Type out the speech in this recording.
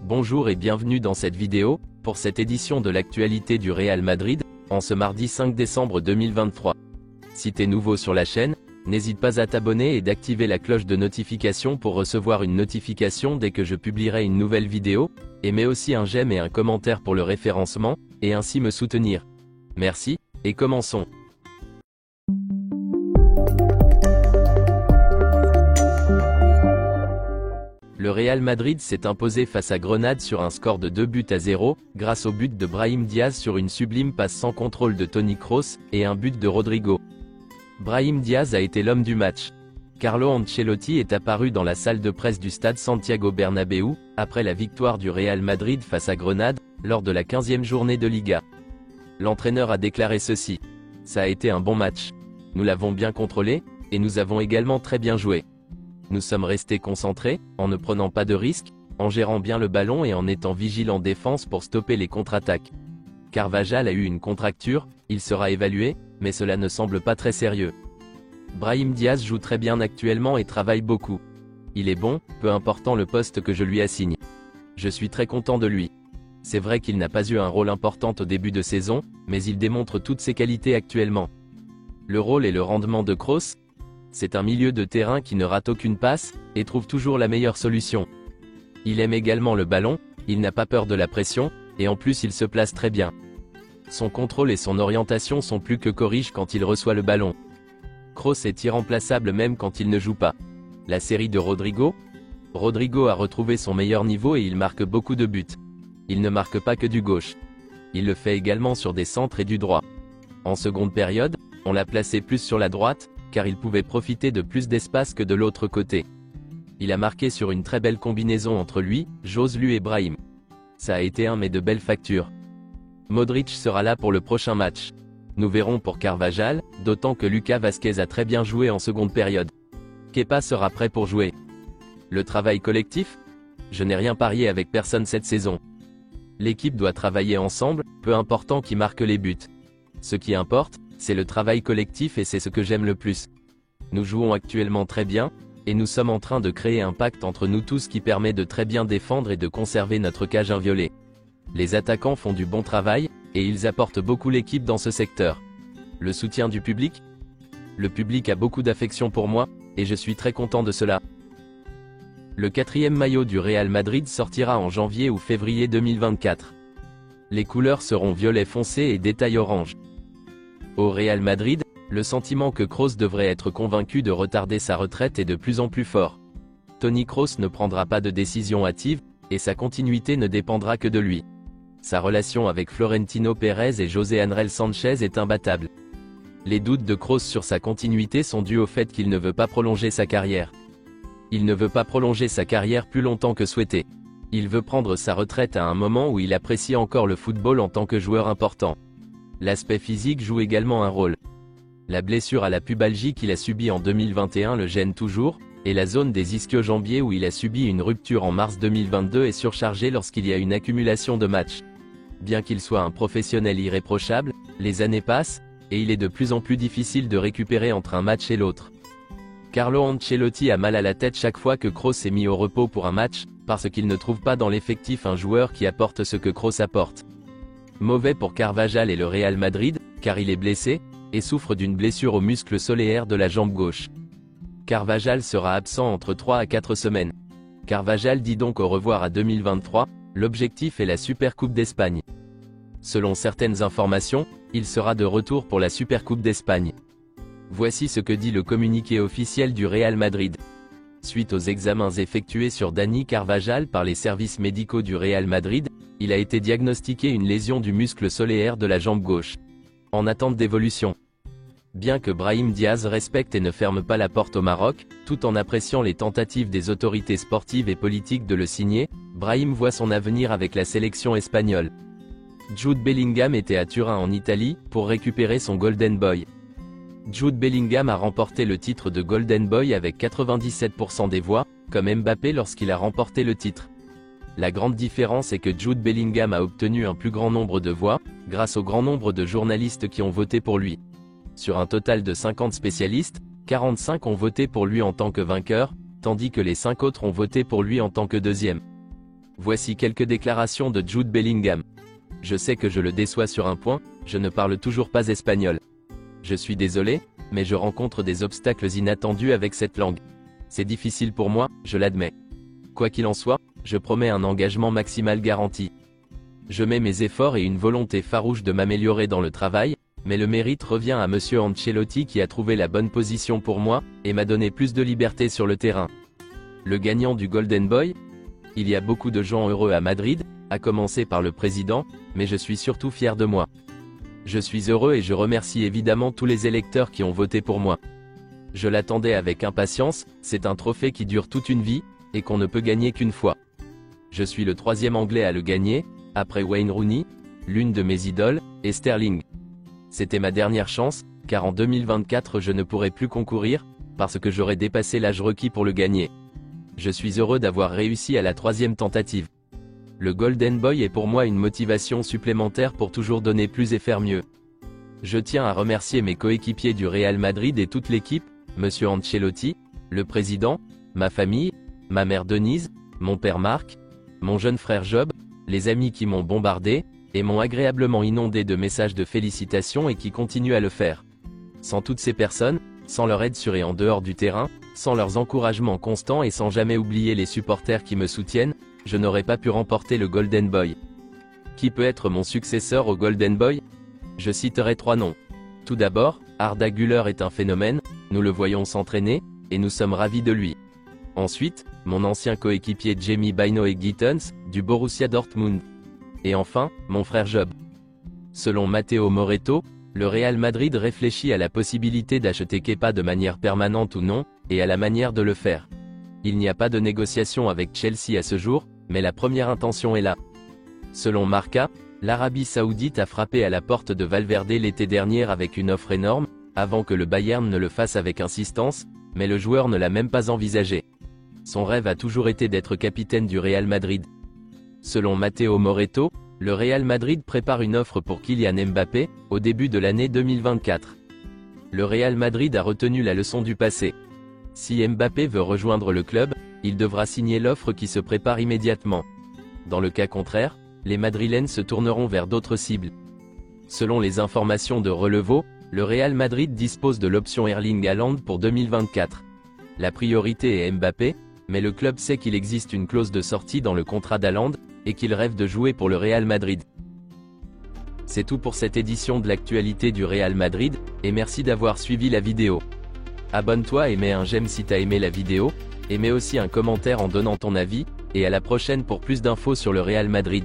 Bonjour et bienvenue dans cette vidéo, pour cette édition de l'actualité du Real Madrid, en ce mardi 5 décembre 2023. Si t'es nouveau sur la chaîne, n'hésite pas à t'abonner et d'activer la cloche de notification pour recevoir une notification dès que je publierai une nouvelle vidéo, et mets aussi un j'aime et un commentaire pour le référencement, et ainsi me soutenir. Merci, et commençons. Le Real Madrid s'est imposé face à Grenade sur un score de 2-0, grâce au but de Brahim Diaz sur une sublime passe sans contrôle de Toni Kroos, et un but de Rodrigo. Brahim Diaz a été l'homme du match. Carlo Ancelotti est apparu dans la salle de presse du stade Santiago Bernabéu, après la victoire du Real Madrid face à Grenade, lors de la 15e journée de Liga. L'entraîneur a déclaré ceci: « Ça a été un bon match. Nous l'avons bien contrôlé, et nous avons également très bien joué. Nous sommes restés concentrés, en ne prenant pas de risques, en gérant bien le ballon et en étant vigilants en défense pour stopper les contre-attaques. Carvajal a eu une contracture, il sera évalué, mais cela ne semble pas très sérieux. Brahim Diaz joue très bien actuellement et travaille beaucoup. Il est bon, peu importe le poste que je lui assigne. Je suis très content de lui. C'est vrai qu'il n'a pas eu un rôle important au début de saison, mais il démontre toutes ses qualités actuellement. Le rôle et le rendement de Kroos. C'est un milieu de terrain qui ne rate aucune passe, et trouve toujours la meilleure solution. Il aime également le ballon, il n'a pas peur de la pression, et en plus il se place très bien. Son contrôle et son orientation sont plus que corriges quand il reçoit le ballon. Kroos est irremplaçable même quand il ne joue pas. La série de Rodrigo. Rodrigo a retrouvé son meilleur niveau et il marque beaucoup de buts. Il ne marque pas que du gauche. Il le fait également sur des centres et du droit. En seconde période, on l'a placé plus sur la droite, car il pouvait profiter de plus d'espace que de l'autre côté. Il a marqué sur une très belle combinaison entre lui, Joselu et Brahim. Ça a été un mais de belle facture. Modric sera là pour le prochain match. Nous verrons pour Carvajal, d'autant que Lucas Vázquez a très bien joué en seconde période. Kepa sera prêt pour jouer. Le travail collectif? Je n'ai rien parié avec personne cette saison. L'équipe doit travailler ensemble, peu importe qui marque les buts. Ce qui importe, c'est le travail collectif et c'est ce que j'aime le plus. Nous jouons actuellement très bien, et nous sommes en train de créer un pacte entre nous tous qui permet de très bien défendre et de conserver notre cage inviolée. Les attaquants font du bon travail, et ils apportent beaucoup l'équipe dans ce secteur. Le soutien du public? Le public a beaucoup d'affection pour moi, et je suis très content de cela. Le 4e maillot du Real Madrid sortira en janvier ou février 2024. Les couleurs seront violet foncé et détail orange. Au Real Madrid, le sentiment que Kroos devrait être convaincu de retarder sa retraite est de plus en plus fort. Toni Kroos ne prendra pas de décision hâtive, et sa continuité ne dépendra que de lui. Sa relation avec Florentino Pérez et José Ángel Sánchez est imbattable. Les doutes de Kroos sur sa continuité sont dus au fait qu'il ne veut pas prolonger sa carrière. Il ne veut pas prolonger sa carrière plus longtemps que souhaité. Il veut prendre sa retraite à un moment où il apprécie encore le football en tant que joueur important. L'aspect physique joue également un rôle. La blessure à la pubalgie qu'il a subie en 2021 le gêne toujours, et la zone des ischio-jambiers où il a subi une rupture en mars 2022 est surchargée lorsqu'il y a une accumulation de matchs. Bien qu'il soit un professionnel irréprochable, les années passent, et il est de plus en plus difficile de récupérer entre un match et l'autre. Carlo Ancelotti a mal à la tête chaque fois que Kroos est mis au repos pour un match, parce qu'il ne trouve pas dans l'effectif un joueur qui apporte ce que Kroos apporte. Mauvais pour Carvajal et le Real Madrid, car il est blessé, et souffre d'une blessure au muscle solaire de la jambe gauche. Carvajal sera absent entre 3 à 4 semaines. Carvajal dit donc au revoir à 2023, l'objectif est la Supercoupe d'Espagne. Selon certaines informations, il sera de retour pour la Supercoupe d'Espagne. Voici ce que dit le communiqué officiel du Real Madrid. Suite aux examens effectués sur Dani Carvajal par les services médicaux du Real Madrid, il a été diagnostiqué une lésion du muscle solaire de la jambe gauche. En attente d'évolution. Bien que Brahim Diaz respecte et ne ferme pas la porte au Maroc, tout en appréciant les tentatives des autorités sportives et politiques de le signer, Brahim voit son avenir avec la sélection espagnole. Jude Bellingham était à Turin en Italie, pour récupérer son Golden Boy. Jude Bellingham a remporté le titre de Golden Boy avec 97% des voix, comme Mbappé lorsqu'il a remporté le titre. La grande différence est que Jude Bellingham a obtenu un plus grand nombre de voix, grâce au grand nombre de journalistes qui ont voté pour lui. Sur un total de 50 spécialistes, 45 ont voté pour lui en tant que vainqueur, tandis que les 5 autres ont voté pour lui en tant que deuxième. Voici quelques déclarations de Jude Bellingham. Je sais que je le déçois sur un point, je ne parle toujours pas espagnol. Je suis désolé, mais je rencontre des obstacles inattendus avec cette langue. C'est difficile pour moi, je l'admets. Quoi qu'il en soit, je promets un engagement maximal garanti. Je mets mes efforts et une volonté farouche de m'améliorer dans le travail, mais le mérite revient à monsieur Ancelotti qui a trouvé la bonne position pour moi, et m'a donné plus de liberté sur le terrain. Le gagnant du Golden Boy? Il y a beaucoup de gens heureux à Madrid, à commencer par le président, mais je suis surtout fier de moi. Je suis heureux et je remercie évidemment tous les électeurs qui ont voté pour moi. Je l'attendais avec impatience, c'est un trophée qui dure toute une vie, et qu'on ne peut gagner qu'une fois. Je suis le 3e Anglais à le gagner, après Wayne Rooney, l'une de mes idoles, et Sterling. C'était ma dernière chance, car en 2024 je ne pourrai plus concourir, parce que j'aurai dépassé l'âge requis pour le gagner. Je suis heureux d'avoir réussi à la 3e tentative. Le Golden Boy est pour moi une motivation supplémentaire pour toujours donner plus et faire mieux. Je tiens à remercier mes coéquipiers du Real Madrid et toute l'équipe, monsieur Ancelotti, le président, ma famille, ma mère Denise, mon père Marc, mon jeune frère Job, les amis qui m'ont bombardé, et m'ont agréablement inondé de messages de félicitations et qui continuent à le faire. Sans toutes ces personnes, sans leur aide sur et en dehors du terrain, sans leurs encouragements constants et sans jamais oublier les supporters qui me soutiennent, je n'aurais pas pu remporter le Golden Boy. Qui peut être mon successeur au Golden Boy? Je citerai 3 noms. Tout d'abord, Arda Güler est un phénomène, nous le voyons s'entraîner, et nous sommes ravis de lui. Ensuite, mon ancien coéquipier Jamie Bynoe-Gittens, du Borussia Dortmund. Et enfin, mon frère Job. Selon Matteo Moretto, le Real Madrid réfléchit à la possibilité d'acheter Kepa de manière permanente ou non, et à la manière de le faire. Il n'y a pas de négociation avec Chelsea à ce jour, mais la première intention est là. Selon Marca, l'Arabie Saoudite a frappé à la porte de Valverde l'été dernier avec une offre énorme, avant que le Bayern ne le fasse avec insistance, mais le joueur ne l'a même pas envisagé. Son rêve a toujours été d'être capitaine du Real Madrid. Selon Matteo Moretto, le Real Madrid prépare une offre pour Kylian Mbappé, au début de l'année 2024. Le Real Madrid a retenu la leçon du passé. Si Mbappé veut rejoindre le club, il devra signer l'offre qui se prépare immédiatement. Dans le cas contraire, les Madrilènes se tourneront vers d'autres cibles. Selon les informations de Relevo, le Real Madrid dispose de l'option Erling Haaland pour 2024. La priorité est Mbappé, mais le club sait qu'il existe une clause de sortie dans le contrat d'Haaland, et qu'il rêve de jouer pour le Real Madrid. C'est tout pour cette édition de l'actualité du Real Madrid, et merci d'avoir suivi la vidéo. Abonne-toi et mets un j'aime si t'as aimé la vidéo, et mets aussi un commentaire en donnant ton avis, et à la prochaine pour plus d'infos sur le Real Madrid.